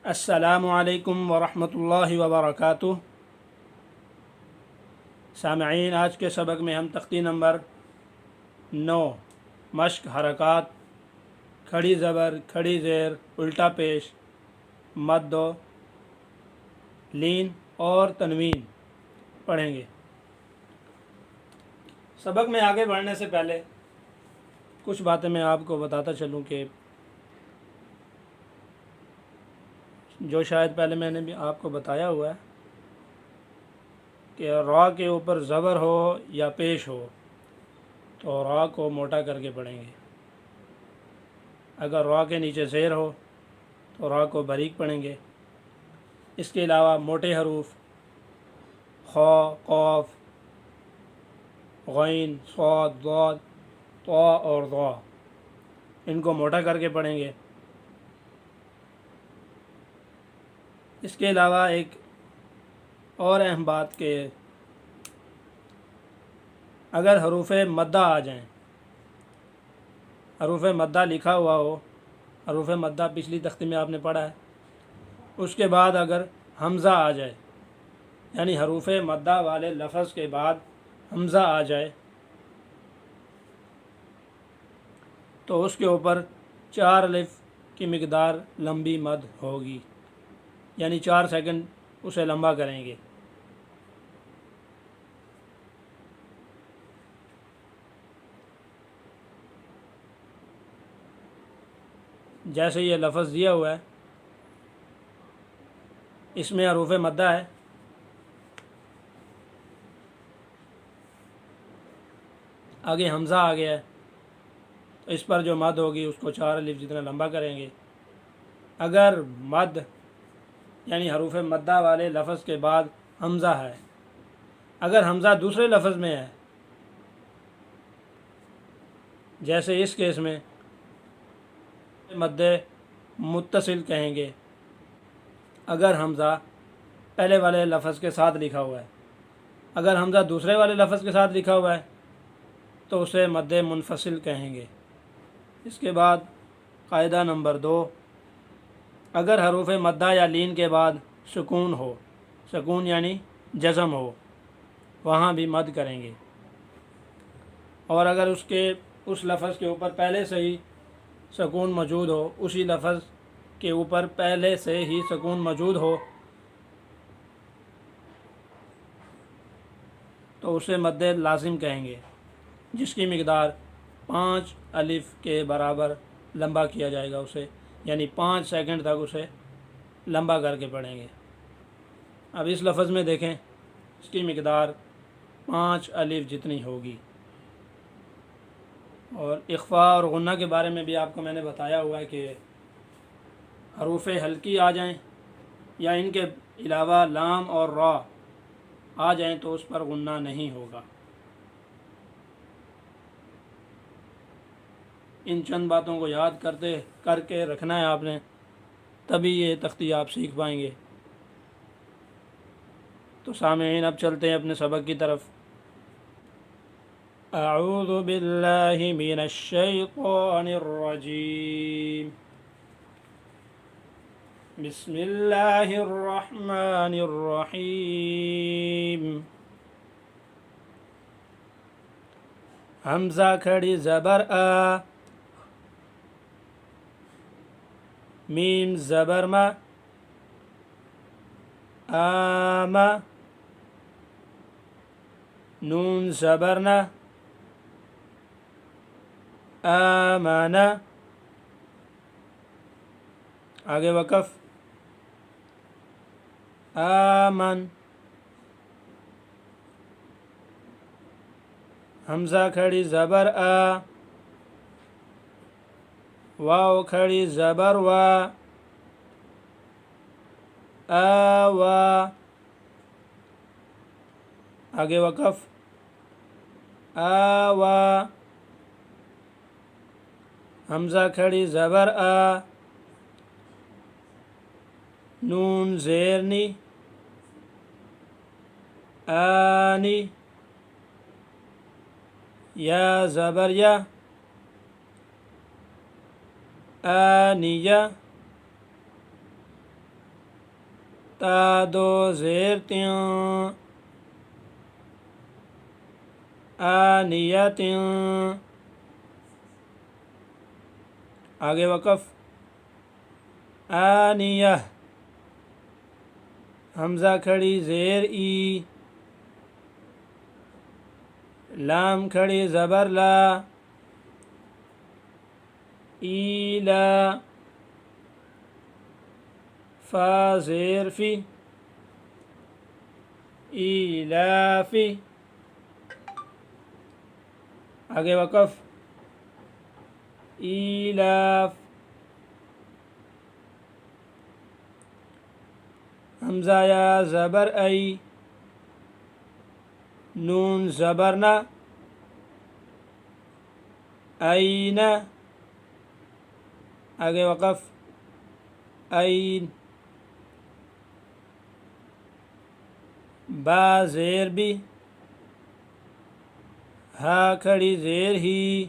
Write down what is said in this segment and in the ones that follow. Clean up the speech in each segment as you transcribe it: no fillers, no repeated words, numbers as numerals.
السلام علیکم ورحمۃ اللہ وبرکاتہ۔ سامعین، آج کے سبق میں ہم تختی نمبر 9 مشق حرکات، کھڑی زبر، کھڑی زیر، الٹا پیش، مد و لین اور تنوین پڑھیں گے۔ سبق میں آگے بڑھنے سے پہلے کچھ باتیں میں آپ کو بتاتا چلوں کہ جو شاید پہلے میں نے بھی آپ کو بتایا ہوا ہے کہ را کے اوپر زبر ہو یا پیش ہو تو را کو موٹا کر کے پڑھیں گے، اگر را کے نیچے زیر ہو تو را کو باریک پڑھیں گے۔ اس کے علاوہ موٹے حروف خا، قاف، غین، صاد، ضاد، طا اور ضا، ان کو موٹا کر کے پڑھیں گے۔ اس کے علاوہ ایک اور اہم بات کہ اگر حروف مدہ آ جائیں، حروف مدہ لکھا ہوا ہو، حروف مدہ پچھلی تختی میں آپ نے پڑھا ہے، اس کے بعد اگر حمزہ آ جائے، یعنی حروف مدہ والے لفظ کے بعد حمزہ آ جائے تو اس کے اوپر 4 الف کی مقدار لمبی مد ہوگی، یعنی 4 سیکنڈ اسے لمبا کریں گے۔ جیسے یہ لفظ دیا ہوا ہے، اس میں حروف مدہ ہے، آگے حمزہ آ گیا ہے، تو اس پر جو مد ہوگی اس کو 4 الف جتنا لمبا کریں گے۔ اگر مد یعنی حروف مدہ والے لفظ کے بعد حمزہ ہے، اگر حمزہ دوسرے لفظ میں ہے، جیسے اس کیس میں مد متصل کہیں گے، اگر حمزہ پہلے والے لفظ کے ساتھ لکھا ہوا ہے، اگر حمزہ دوسرے والے لفظ کے ساتھ لکھا ہوا ہے تو اسے مد منفصل کہیں گے۔ اس کے بعد قاعدہ نمبر 2، اگر حروف مدہ یا لین کے بعد سکون ہو، سکون یعنی جزم ہو، وہاں بھی مد کریں گے، اور اگر اس لفظ کے اوپر پہلے سے ہی سکون موجود ہو، اسی لفظ کے اوپر پہلے سے ہی سکون موجود ہو تو اسے مد لازم کہیں گے، جس کی مقدار 5 الف کے برابر لمبا کیا جائے گا اسے، یعنی 5 سیکنڈ تک اسے لمبا کر کے پڑھیں گے۔ اب اس لفظ میں دیکھیں، اس کی مقدار 5 الف جتنی ہوگی۔ اور اخفاء اور غنہ کے بارے میں بھی آپ کو میں نے بتایا ہوا ہے کہ حروف حلقی آ جائیں یا ان کے علاوہ لام اور را آ جائیں تو اس پر غنہ نہیں ہوگا۔ ان چند باتوں کو یاد کر کے رکھنا ہے آپ نے، تبھی یہ تختی آپ سیکھ پائیں گے۔ تو سامعین، اب چلتے ہیں اپنے سبق کی طرف۔ اعوذ باللہ من الشیطان الرجیم، بسم اللہ الرحمن الرحیم۔ حمزہ کھڑی زبر آ، میم زبر ما، آما، نون زبر نا، آمنا، آگے وقف، آمن، حمزہ کھڑی زبر آ، واو کھڑی زبر وا، آوا، آگے وقف، آوا، حمزہ کھڑی زبر آ، نون زیرنی، آنی، یا زبر یا، آنیہ، تا دو زیر تیوں آنیت آگے وقف آنیہ حمزہ کھڑی زیر ای لام کھڑی زبر لا ایلا فا زیر فی ایلافی آگے وقف ایلاف حمزہ یا زبر ای نون زبرنا این آگے وقف این با زیر بی ہا کھڑی زیر ہی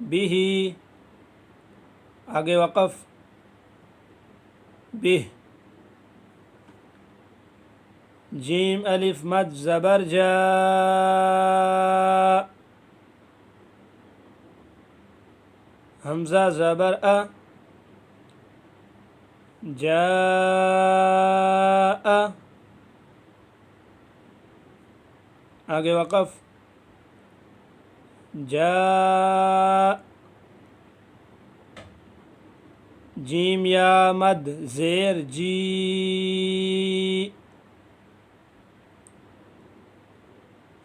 بھی آگے وقف بھی جیم الف مد زبر جا حمزہ زبر جا آگے وقف جا جیم یا مد زیر جی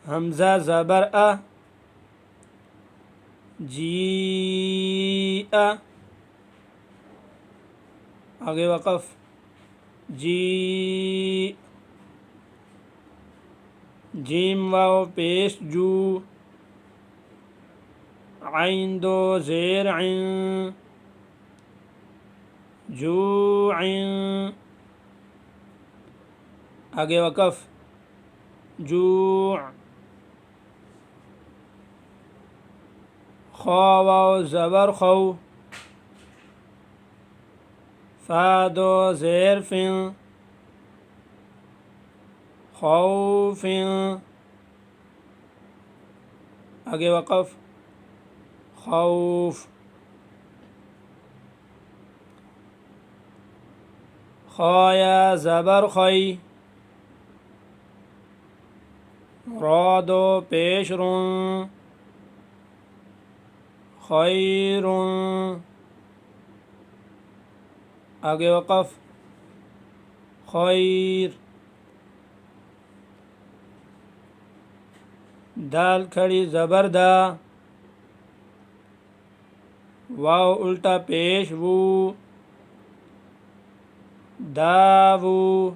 حمزہ زبر جی آگے وقف جی جیم واو پیش جو عین دو زیر عین جو عین آگے وقف جو خا واو زبر خو فا دو زیر فن خوف آگے وقف خوف خا یا زبر خی را دو پیش رون خیر آگے وقف خیر دال کھڑی زبر دا واو الٹا پیش وو داوو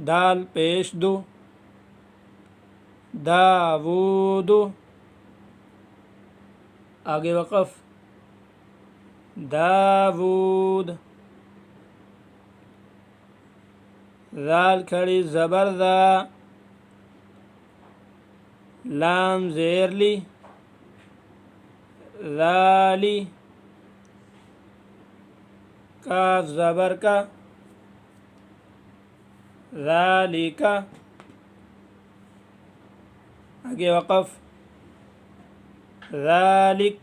دال پیش دو داوود آگے وقف داوود ذال کھڑی زبر دا لام زیر لی ذالی کاف زبر کا ذالکا آگے وقف ذالک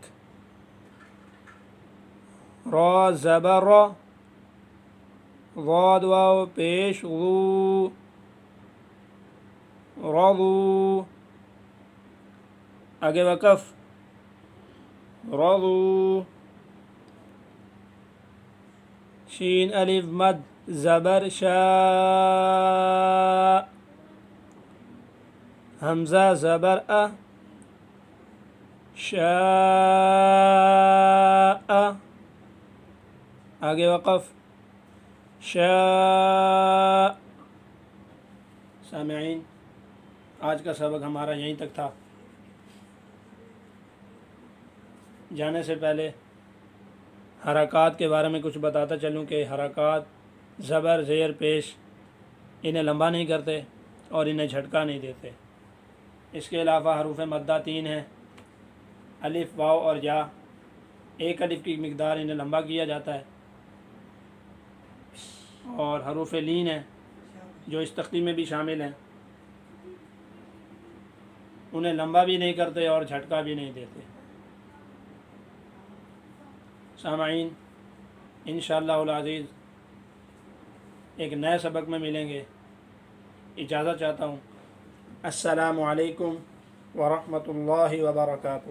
را زبر را ضاد واو پیش ضو رضو آگے وقف رضو شین الف مد زبر شا حمزہ زبر شاء آگے وقف شاء سامعین آج کا سبق ہمارا یہیں تک تھا. جانے سے پہلے حرکات کے بارے میں کچھ بتاتا چلوں کہ حرکات زبر زیر پیش انہیں لمبا نہیں کرتے اور انہیں جھٹکا نہیں دیتے. اس کے علاوہ حروف مدہ 3 ہیں، الف واو اور یا. ایک الف کی مقدار انہیں لمبا کیا جاتا ہے اور حروف لین ہیں جو اس تختی میں بھی شامل ہیں، انہیں لمبا بھی نہیں کرتے اور جھٹکا بھی نہیں دیتے۔ سامعین، انشاءاللہ العزیز ایک نئے سبق میں ملیں گے۔ اجازت چاہتا ہوں۔ السلام علیکم ورحمۃ اللہ وبرکاتہ۔